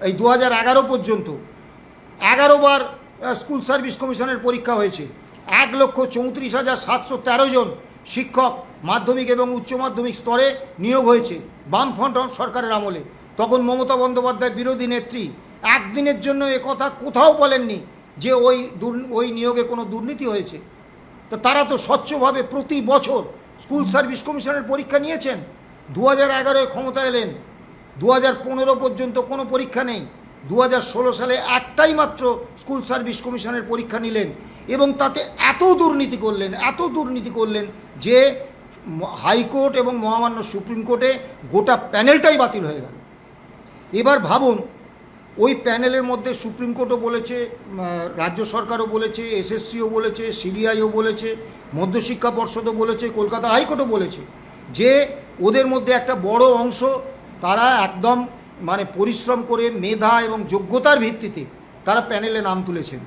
এই 2011 পর্যন্ত 11 বার school service কমিশনের পরীক্ষা হয়েছে। 1,34,713 জন শিক্ষক মাধ্যমিক এবং উচ্চ মাধ্যমিক স্তরে নিয়োগ হয়েছে বামফ্রন্ট সরকারের আমলে। তখন মমতা বন্দ্যোপাধ্যায় বিরোধী নেত্রী একদিনের জন্য একথা কোথাও বলেননি যে ওই নিয়োগে কোনো দুর্নীতি হয়েছে। তো তারা তো স্বচ্ছভাবে প্রতি বছর স্কুল সার্ভিস কমিশনের পরীক্ষা নিয়েছেন। 2011 ক্ষমতা এলেন, 2015 পর্যন্ত কোনো পরীক্ষা নেই। 2016 সালে একটাই মাত্র স্কুল সার্ভিস কমিশনের পরীক্ষা নিলেন এবং তাতে এত দুর্নীতি করলেন যে হাইকোর্ট এবং মহামান্য সুপ্রিম কোর্টে গোটা প্যানেলটাই বাতিল হয়ে গেল। এবার ভাবুন, ওই প্যানেলের মধ্যে সুপ্রিম কোর্টও বলেছে, রাজ্য সরকারও বলেছে, এসএসসিও বলেছে, সিবিআইও বলেছে, মধ্যশিক্ষা পর্ষদও বলেছে, কলকাতা হাইকোর্টও বলেছে যে ওদের মধ্যে একটা বড় অংশ তারা একদম পরিশ্রম করে মেধা এবং যোগ্যতার ভিত্তিতে তারা প্যানেলে নাম তুলেছেন।